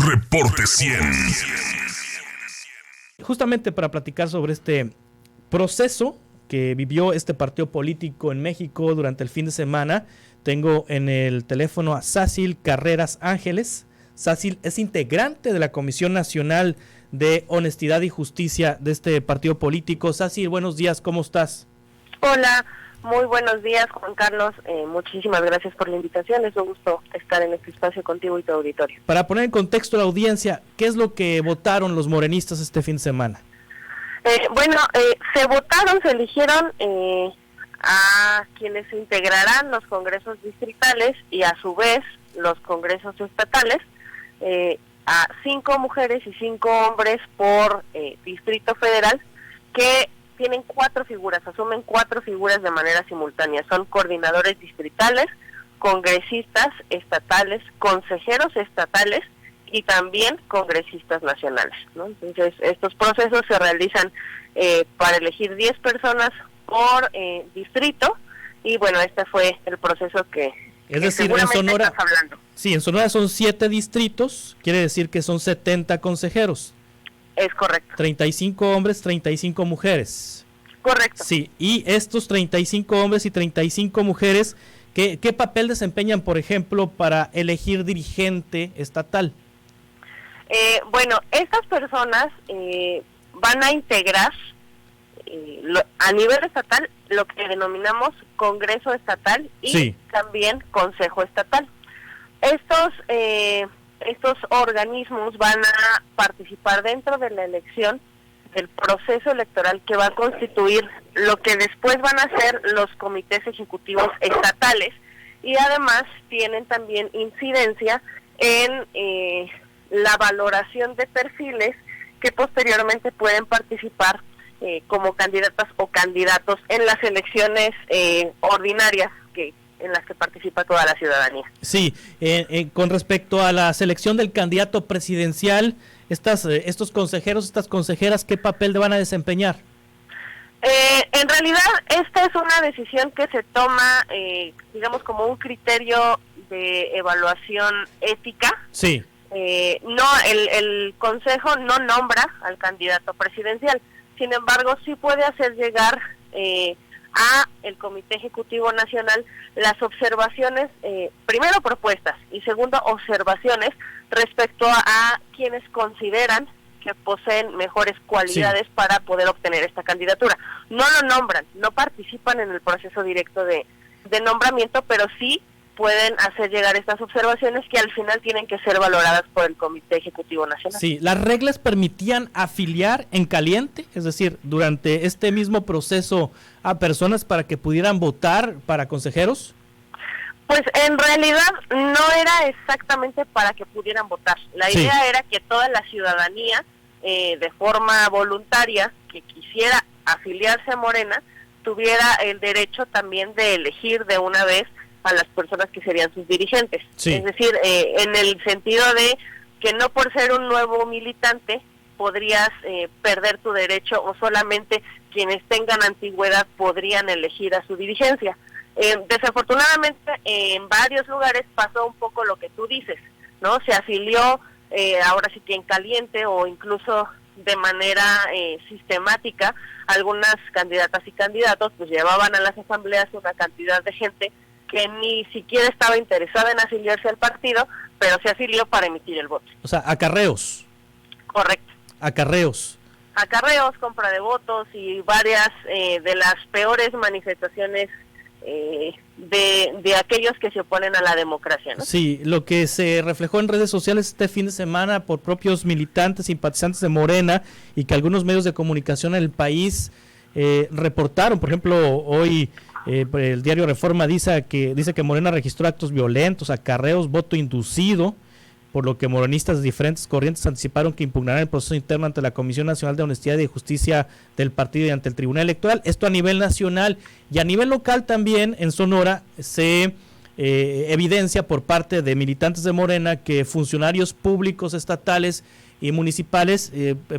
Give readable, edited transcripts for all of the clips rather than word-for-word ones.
Reporte 100. Justamente para platicar sobre este proceso que vivió este partido político en México durante el fin de semana, tengo en el teléfono a Sácil Carreras Ángeles. Sácil es integrante de la Comisión Nacional de Honestidad y Justicia de este partido político. Sácil, buenos días, ¿cómo estás? Hola, muy buenos días, Juan Carlos. Muchísimas gracias por la invitación. Es un gusto estar en este espacio contigo y tu auditorio. Para poner en contexto a la audiencia, ¿qué es lo que votaron los morenistas este fin de semana? Se eligieron a quienes integrarán los congresos distritales y a su vez los congresos estatales, a 5 mujeres y 5 hombres por Distrito Federal, que tienen 4 figuras, asumen 4 figuras de manera simultánea. Son coordinadores distritales, congresistas estatales, consejeros estatales y también congresistas nacionales, ¿no? Entonces, estos procesos se realizan para elegir 10 personas por distrito, y bueno, este fue el proceso que es decir, en Sonora, estás hablando. Sí, en Sonora son 7 distritos, quiere decir que son 70 consejeros. Es correcto. 35 hombres, 35 mujeres. Correcto. Sí, y estos 35 hombres y 35 mujeres, ¿qué papel desempeñan, por ejemplo, para elegir dirigente estatal? Estas personas van a integrar a nivel estatal lo que denominamos Congreso Estatal y sí, también Consejo Estatal. Estos organismos van a participar dentro de la elección del proceso electoral que va a constituir lo que después van a ser los comités ejecutivos estatales, y además tienen también incidencia en la valoración de perfiles que posteriormente pueden participar como candidatas o candidatos en las elecciones ordinarias en las que participa toda la ciudadanía. Sí, con respecto a la selección del candidato presidencial, estos consejeros, estas consejeras, ¿qué papel van a desempeñar? En realidad, esta es una decisión que se toma, digamos, como un criterio de evaluación ética. Sí. El Consejo no nombra al candidato presidencial, sin embargo, sí puede hacer llegar a el Comité Ejecutivo Nacional las observaciones, primero propuestas y segundo observaciones respecto a quienes consideran que poseen mejores cualidades para poder obtener esta candidatura. No lo nombran, no participan en el proceso directo de nombramiento, pero sí pueden hacer llegar estas observaciones que al final tienen que ser valoradas por el Comité Ejecutivo Nacional. Sí, ¿las reglas permitían afiliar en caliente? Es decir, durante este mismo proceso a personas para que pudieran votar para consejeros. Pues en realidad no era exactamente para que pudieran votar. La idea era que toda la ciudadanía, de forma voluntaria, que quisiera afiliarse a Morena, tuviera el derecho también de elegir de una vez a las personas que serían sus dirigentes. Sí. Es decir, en el sentido de que no por ser un nuevo militante podrías perder tu derecho, o solamente quienes tengan antigüedad podrían elegir a su dirigencia. Desafortunadamente en varios lugares pasó un poco lo que tú dices, ¿no? Se afilió ahora sí que en caliente o incluso de manera sistemática. Algunas candidatas y candidatos pues llevaban a las asambleas una cantidad de gente que ni siquiera estaba interesada en afiliarse al partido, pero se afilió para emitir el voto. O sea, acarreos. Correcto. Acarreos, compra de votos y varias de las peores manifestaciones de aquellos que se oponen a la democracia, ¿no? Sí, lo que se reflejó en redes sociales este fin de semana por propios militantes, simpatizantes de Morena, y que algunos medios de comunicación en el país reportaron. Por ejemplo, hoy el diario Reforma dice que Morena registró actos violentos, acarreos, voto inducido, por lo que morenistas de diferentes corrientes anticiparon que impugnarán el proceso interno ante la Comisión Nacional de Honestidad y Justicia del partido y ante el Tribunal Electoral. Esto a nivel nacional, y a nivel local también en Sonora se evidencia por parte de militantes de Morena que funcionarios públicos estatales y municipales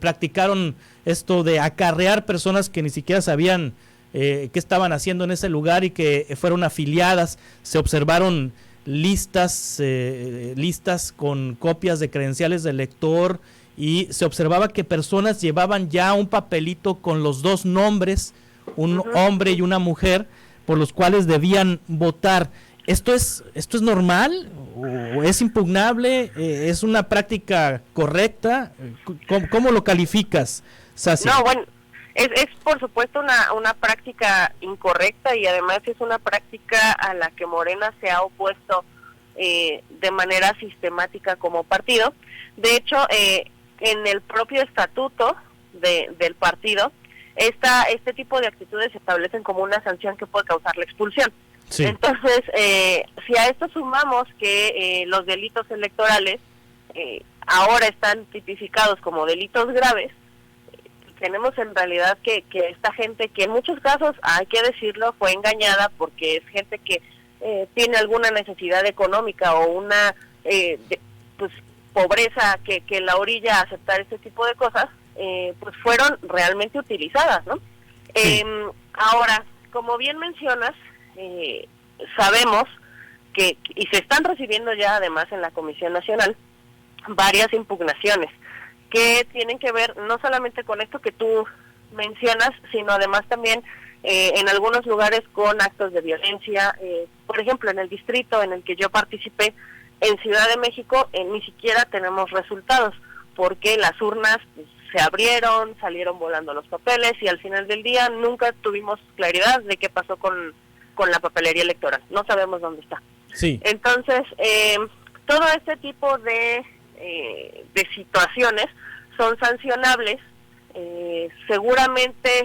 practicaron esto de acarrear personas que ni siquiera sabían qué estaban haciendo en ese lugar y que fueron afiliadas. Se observaron listas con copias de credenciales del elector, y se observaba que personas llevaban ya un papelito con los dos nombres, un hombre y una mujer, por los cuales debían votar. ¿Esto es normal o es impugnable? ¿Es una práctica correcta? ¿Cómo lo calificas, Sacia? No, bueno, es por supuesto una práctica incorrecta, y además es una práctica a la que Morena se ha opuesto de manera sistemática como partido. De hecho, en el propio estatuto del partido, este tipo de actitudes se establecen como una sanción que puede causar la expulsión. Sí. Entonces, si a esto sumamos que los delitos electorales ahora están tipificados como delitos graves, tenemos en realidad que esta gente, que en muchos casos, hay que decirlo, fue engañada, porque es gente que tiene alguna necesidad económica o una pobreza que la orilla a aceptar este tipo de cosas, pues fueron realmente utilizadas, ¿no? Sí. Ahora, como bien mencionas, sabemos que, y se están recibiendo ya además en la Comisión Nacional, varias impugnaciones que tienen que ver no solamente con esto que tú mencionas, sino además también en algunos lugares con actos de violencia. Por ejemplo, en el distrito en el que yo participé, en Ciudad de México, ni siquiera tenemos resultados, porque las urnas se abrieron, salieron volando los papeles, y al final del día nunca tuvimos claridad de qué pasó con la papelería electoral. No sabemos dónde está. Sí. Entonces, todo este tipo de situaciones son sancionables. Seguramente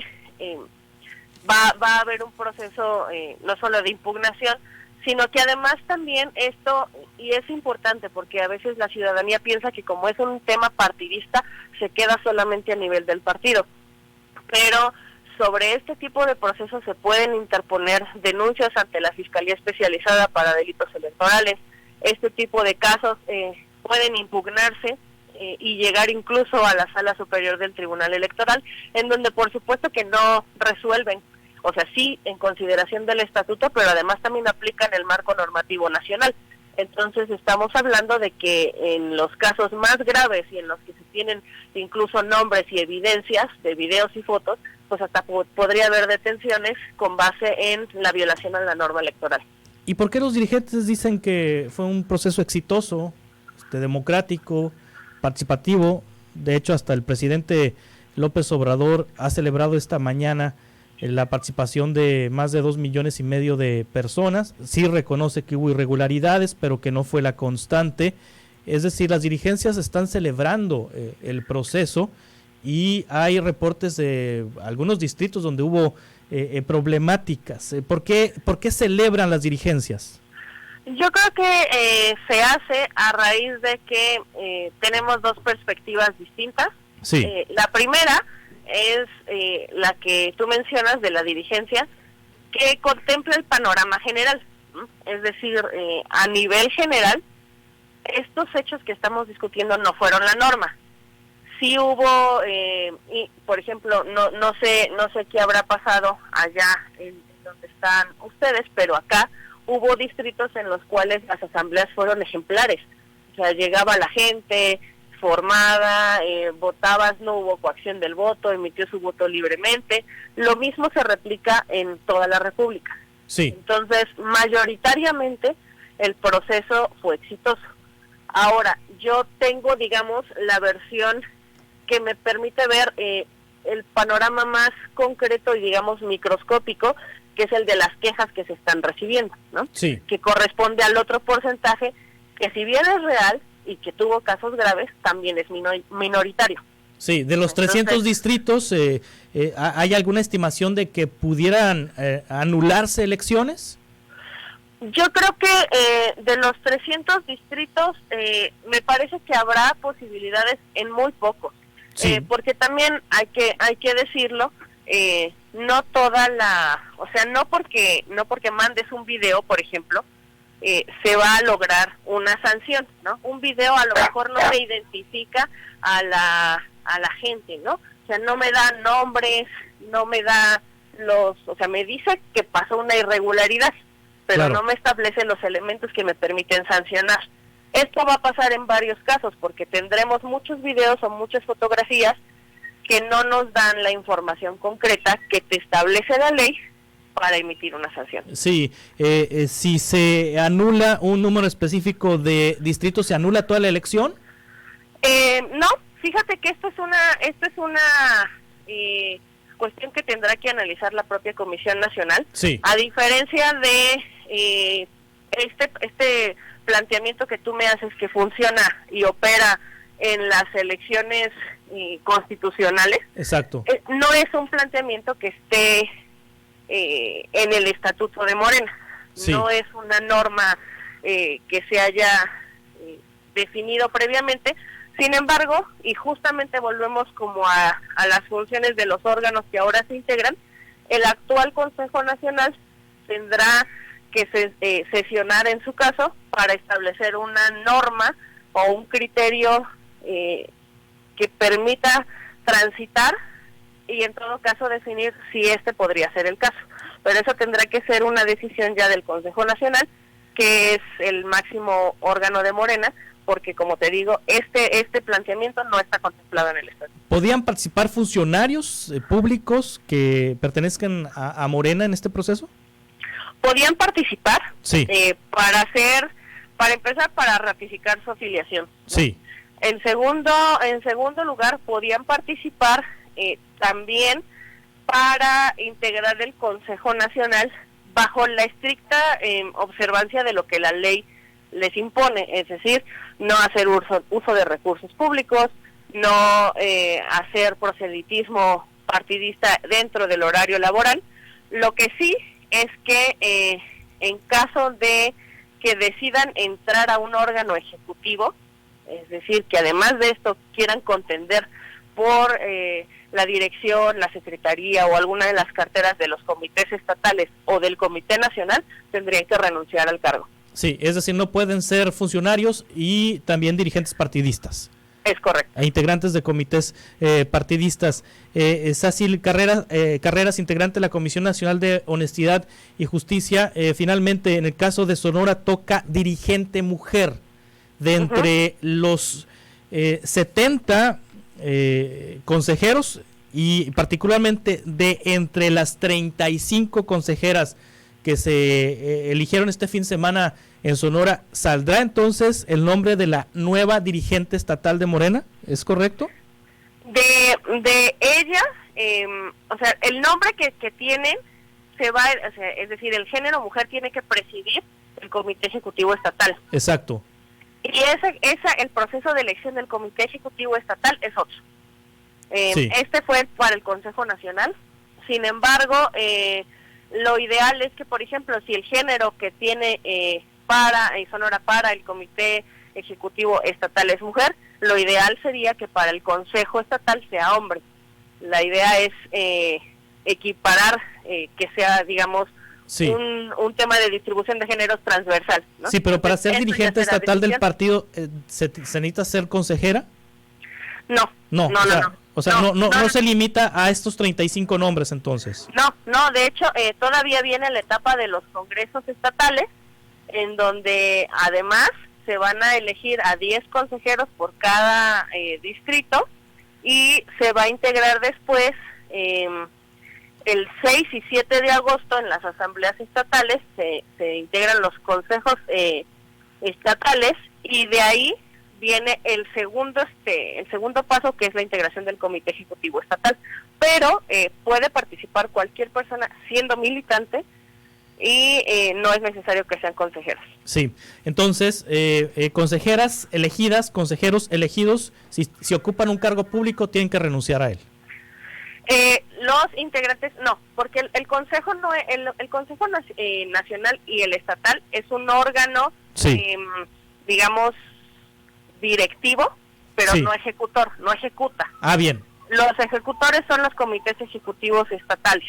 va a haber un proceso no solo de impugnación, sino que además también esto, y es importante porque a veces la ciudadanía piensa que como es un tema partidista, se queda solamente a nivel del partido, pero sobre este tipo de procesos se pueden interponer denuncias ante la Fiscalía Especializada para Delitos Electorales. Este tipo de casos pueden impugnarse y llegar incluso a la Sala Superior del Tribunal Electoral, en donde por supuesto que no resuelven, o sea, sí en consideración del estatuto, pero además también aplican el marco normativo nacional. Entonces estamos hablando de que en los casos más graves y en los que se tienen incluso nombres y evidencias de videos y fotos, pues hasta podría haber detenciones con base en la violación a la norma electoral. ¿Y por qué los dirigentes dicen que fue un proceso exitoso, democrático, participativo? De hecho, hasta el presidente López Obrador ha celebrado esta mañana la participación de más de 2,5 millones de personas. Sí reconoce que hubo irregularidades, pero que no fue la constante. Es decir, las dirigencias están celebrando el proceso, y hay reportes de algunos distritos donde hubo problemáticas. ¿Por qué celebran las dirigencias? Yo creo que se hace a raíz de que tenemos dos perspectivas distintas. Sí. La primera es la que tú mencionas de la dirigencia, que contempla el panorama general. Es decir, a nivel general, estos hechos que estamos discutiendo no fueron la norma. Sí hubo, y por ejemplo, no sé qué habrá pasado allá en donde están ustedes, pero acá hubo distritos en los cuales las asambleas fueron ejemplares. O sea, llegaba la gente formada, votabas, no hubo coacción del voto, emitió su voto libremente. Lo mismo se replica en toda la República. Sí. Entonces, mayoritariamente el proceso fue exitoso. Ahora, yo tengo, digamos, la versión que me permite ver el panorama más concreto y, digamos, microscópico, que es el de las quejas que se están recibiendo, ¿no? Sí. Que corresponde al otro porcentaje, que si bien es real y que tuvo casos graves, también es minoritario. Sí, de los 300 distritos, ¿hay alguna estimación de que pudieran anularse elecciones? Yo creo que de los 300 distritos, me parece que habrá posibilidades en muy pocos. Sí. Porque también hay que decirlo, no toda o sea, no porque mandes un video, por ejemplo, se va a lograr una sanción, ¿no? Un video a lo mejor no me identifica a la gente, ¿no? O sea, no me da nombres, no me da o sea, me dice que pasó una irregularidad, pero claro, no me establece los elementos que me permiten sancionar. Esto va a pasar en varios casos, porque tendremos muchos videos o muchas fotografías que no nos dan la información concreta que te establece la ley para emitir una sanción. Sí, si se anula un número específico de distritos, ¿se anula toda la elección? No, fíjate que esto es una cuestión que tendrá que analizar la propia Comisión Nacional. Sí. A diferencia de este planteamiento que tú me haces, que funciona y opera en las elecciones constitucionales. Exacto. No es un planteamiento que esté en el estatuto de Morena. Sí. No es una norma que se haya definido previamente. Sin embargo, y justamente volvemos como a las funciones de los órganos que ahora se integran, el actual Consejo Nacional tendrá que sesionar en su caso para establecer una norma o un criterio que permita transitar y en todo caso definir si este podría ser el caso. Pero eso tendrá que ser una decisión ya del Consejo Nacional, que es el máximo órgano de Morena, porque como te digo, este planteamiento no está contemplado en el Estatuto. ¿Podían participar funcionarios públicos que pertenezcan a Morena en este proceso? Podían participar, sí, para empezar, para ratificar su afiliación, ¿no? Sí. En segundo lugar, podían participar también para integrar el Consejo Nacional bajo la estricta observancia de lo que la ley les impone, es decir, no hacer uso de recursos públicos, no hacer proselitismo partidista dentro del horario laboral. Lo que sí es que en caso de que decidan entrar a un órgano ejecutivo, es decir, que además de esto quieran contender por la dirección, la secretaría o alguna de las carteras de los comités estatales o del Comité Nacional, tendrían que renunciar al cargo. Sí, es decir, no pueden ser funcionarios y también dirigentes partidistas. Es correcto. E integrantes de comités partidistas. Sacil Carreras, integrante de la Comisión Nacional de Honestidad y Justicia. Finalmente, en el caso de Sonora, toca dirigente mujer. De entre los 70 consejeros y particularmente de entre las 35 consejeras que se eligieron este fin de semana en Sonora, ¿saldrá entonces el nombre de la nueva dirigente estatal de Morena? ¿Es correcto? De ella, o sea, el nombre que tienen se va, o sea, es decir, el género mujer tiene que presidir el Comité Ejecutivo Estatal. Exacto. Y el proceso de elección del Comité Ejecutivo Estatal es otro. Sí. Este fue para el Consejo Nacional. Sin embargo, lo ideal es que, por ejemplo, si el género que tiene Sonora para el Comité Ejecutivo Estatal es mujer, lo ideal sería que para el Consejo Estatal sea hombre. La idea es equiparar, que sea, digamos, sí, un tema de distribución de géneros transversal, ¿no? Sí, pero para ser Entonces, dirigente estatal del partido, ¿se necesita ser consejera? No. O sea, no se limita a estos 35 nombres entonces. No, de hecho, todavía viene la etapa de los congresos estatales, en donde además se van a elegir a 10 consejeros por cada distrito, y se va a integrar después, el 6 y 7 de agosto en las asambleas estatales, se integran los consejos estatales, y de ahí viene el segundo paso, que es la integración del Comité Ejecutivo Estatal. Pero puede participar cualquier persona siendo militante, y no es necesario que sean consejeros. Sí, entonces, consejeras elegidas, consejeros elegidos, si ocupan un cargo público, tienen que renunciar a él. Los integrantes no, porque el Consejo no, el Consejo Nacional y el estatal es un órgano, sí, digamos, directivo, pero sí, no ejecutor, no ejecuta. Ah, bien. Los ejecutores son los comités ejecutivos estatales,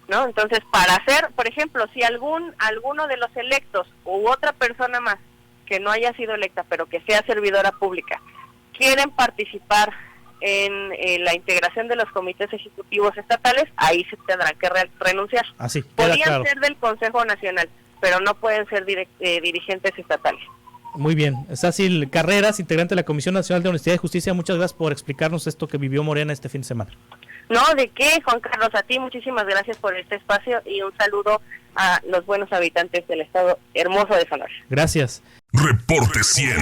¿no? Entonces, para hacer, por ejemplo, si alguno de los electos u otra persona más que no haya sido electa, pero que sea servidora pública, quieren participar en la integración de los comités ejecutivos estatales, ahí se tendrán que renunciar. Así, Podían claro. ser del Consejo Nacional, pero no pueden ser dirigentes estatales. Muy bien. Sácil Carreras, integrante de la Comisión Nacional de Honestidad y Justicia, muchas gracias por explicarnos esto que vivió Morena este fin de semana. No, ¿de qué, Juan Carlos? A ti muchísimas gracias por este espacio y un saludo a los buenos habitantes del estado hermoso de Sonora. Gracias. Reporte 100.